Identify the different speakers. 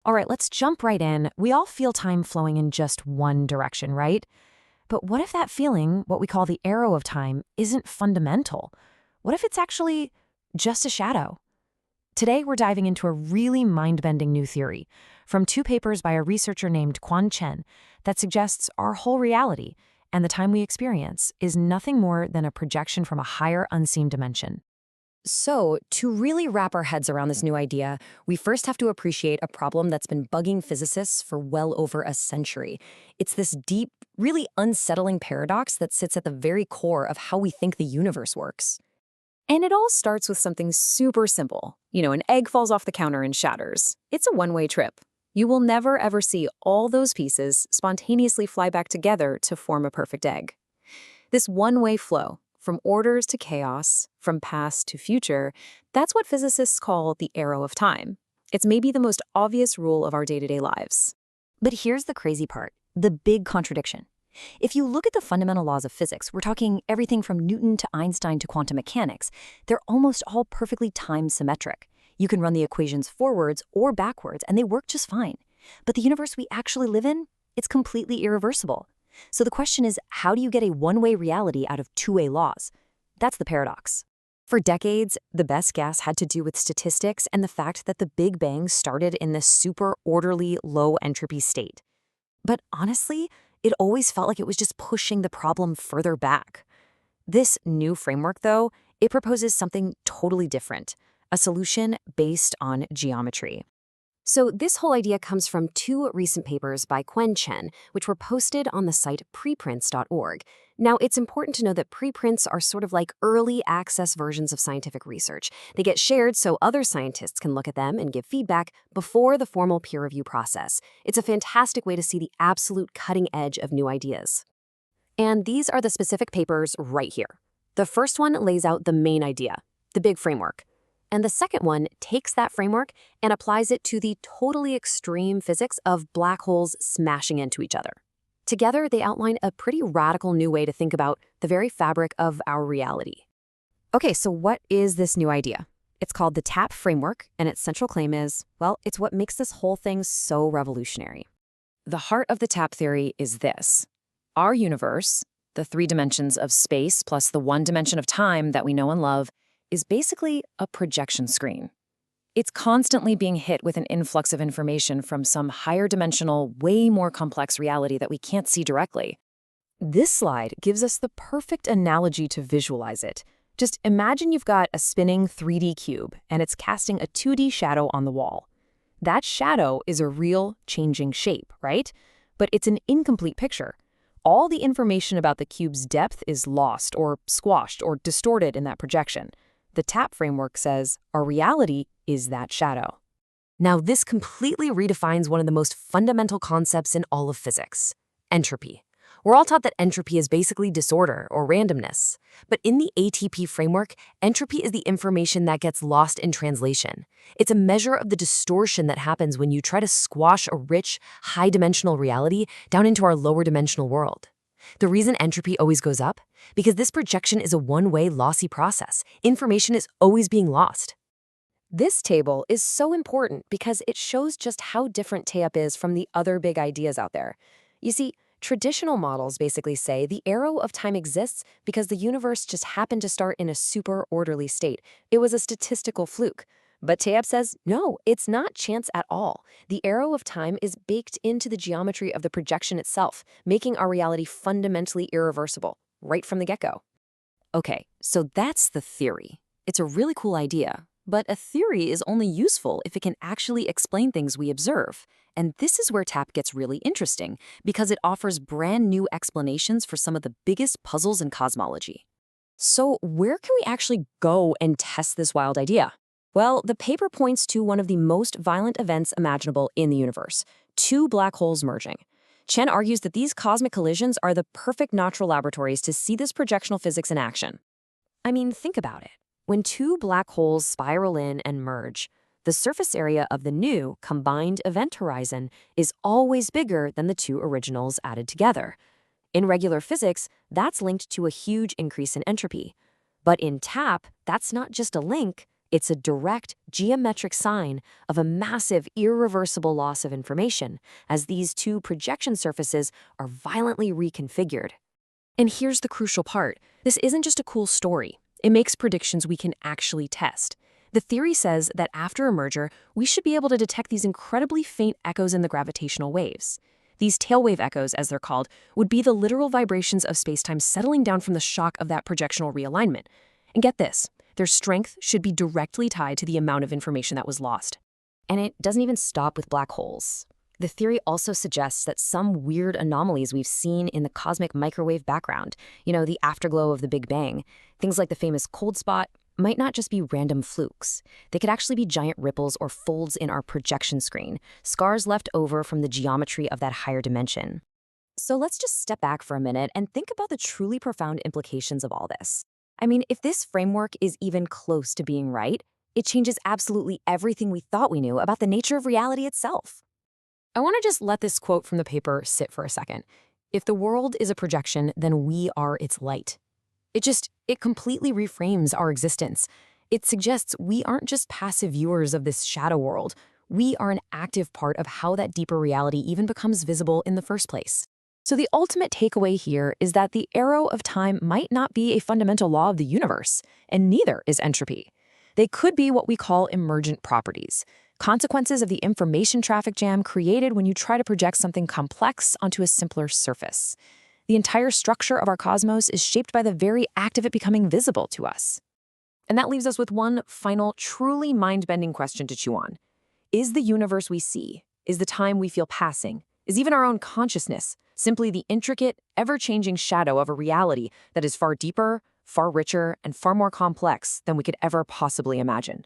Speaker 1: All right, let's jump right in. We all feel time flowing in just one direction, right? But what if that feeling, what we call the arrow of time, isn't fundamental? What if it's actually just a shadow? Today, we're diving into a really mind-bending new theory from two papers by a researcher named Quan Chen that suggests our whole reality and the time we experience is nothing more than a projection from a higher unseen dimension.
Speaker 2: So, to really wrap our heads around this new idea, we first have to appreciate a problem that's been bugging physicists for well over a century. It's this deep, really unsettling paradox that sits at the very core of how we think the universe works. And it all starts with something super simple. An egg falls off the counter and shatters. It's a one-way trip. You will never ever see all those pieces spontaneously fly back together to form a perfect egg. This one-way flow, from orders to chaos, from past to future, that's what physicists call the arrow of time. It's maybe the most obvious rule of our day-to-day lives.
Speaker 3: But here's the crazy part, the big contradiction. If you look at the fundamental laws of physics, we're talking everything from Newton to Einstein to quantum mechanics, they're almost all perfectly time-symmetric. You can run the equations forwards or backwards, and they work just fine. But the universe we actually live in, it's completely irreversible. So the question is, how do you get a one-way reality out of two-way laws? That's the paradox. For decades, the best guess had to do with statistics and the fact that the Big Bang started in this super orderly, low-entropy state. But honestly, it always felt like it was just pushing the problem further back. This new framework, though, it proposes something totally different, a solution based on geometry.
Speaker 2: So this whole idea comes from two recent papers by Quan Chen, which were posted on the site preprints.org. Now, it's important to know that preprints are sort of like early access versions of scientific research. They get shared so other scientists can look at them and give feedback before the formal peer review process. It's a fantastic way to see the absolute cutting edge of new ideas. And these are the specific papers right here. The first one lays out the main idea, the big framework. And the second one takes that framework and applies it to the totally extreme physics of black holes smashing into each other. Together, they outline a pretty radical new way to think about the very fabric of our reality. Okay, so what is this new idea? It's called the TAP framework, and its central claim is, well, it's what makes this whole thing so revolutionary. The heart of the TAP theory is this. Our universe, the three dimensions of space plus the one dimension of time that we know and love, is basically a projection screen. It's constantly being hit with an influx of information from some higher dimensional, way more complex reality that we can't see directly.
Speaker 1: This slide gives us the perfect analogy to visualize it. Just imagine you've got a spinning 3D cube, and it's casting a 2D shadow on the wall. That shadow is a real, changing shape, right? But it's an incomplete picture. All the information about the cube's depth is lost or squashed or distorted in that projection. The TAP framework says our reality is that shadow.
Speaker 2: Now, this completely redefines one of the most fundamental concepts in all of physics, entropy. We're all taught that entropy is basically disorder or randomness. But in the ATP framework, entropy is the information that gets lost in translation. It's a measure of the distortion that happens when you try to squash a rich, high-dimensional reality down into our lower-dimensional world. The reason entropy always goes up? Because this projection is a one-way, lossy process. Information is always being lost. This table is so important because it shows just how different TAP is from the other big ideas out there. You see, traditional models basically say the arrow of time exists because the universe just happened to start in a super orderly state. It was a statistical fluke. But TAP says, no, it's not chance at all. The arrow of time is baked into the geometry of the projection itself, making our reality fundamentally irreversible, right from the get-go. Okay, so that's the theory. It's a really cool idea, but a theory is only useful if it can actually explain things we observe. And this is where TAP gets really interesting, because it offers brand new explanations for some of the biggest puzzles in cosmology. So where can we actually go and test this wild idea? Well, the paper points to one of the most violent events imaginable in the universe, two black holes merging. Chen argues that these cosmic collisions are the perfect natural laboratories to see this projectional physics in action. I mean, think about it. When two black holes spiral in and merge, the surface area of the new combined event horizon is always bigger than the two originals added together. In regular physics, that's linked to a huge increase in entropy. But in TAP, that's not just a link, It's a direct, geometric sign of a massive, irreversible loss of information as these two projection surfaces are violently reconfigured. And here's the crucial part. This isn't just a cool story. It makes predictions we can actually test. The theory says that after a merger, we should be able to detect these incredibly faint echoes in the gravitational waves. These tailwave echoes, as they're called, would be the literal vibrations of spacetime settling down from the shock of that projectional realignment. And get this, their strength should be directly tied to the amount of information that was lost.
Speaker 3: And it doesn't even stop with black holes. The theory also suggests that some weird anomalies we've seen in the cosmic microwave background, the afterglow of the Big Bang, things like the famous cold spot, might not just be random flukes. They could actually be giant ripples or folds in our projection screen, scars left over from the geometry of that higher dimension. So let's just step back for a minute and think about the truly profound implications of all this. I mean, if this framework is even close to being right, it changes absolutely everything we thought we knew about the nature of reality itself.
Speaker 1: I want to just let this quote from the paper sit for a second. If the world is a projection, then we are its light. It completely reframes our existence. It suggests we aren't just passive viewers of this shadow world. We are an active part of how that deeper reality even becomes visible in the first place. So the ultimate takeaway here is that the arrow of time might not be a fundamental law of the universe, and neither is entropy. They could be what we call emergent properties, consequences of the information traffic jam created when you try to project something complex onto a simpler surface. The entire structure of our cosmos is shaped by the very act of it becoming visible to us. And that leaves us with one final, truly mind-bending question to chew on. Is the universe we see, is the time we feel passing, is even our own consciousness simply the intricate, ever-changing shadow of a reality that is far deeper, far richer, and far more complex than we could ever possibly imagine?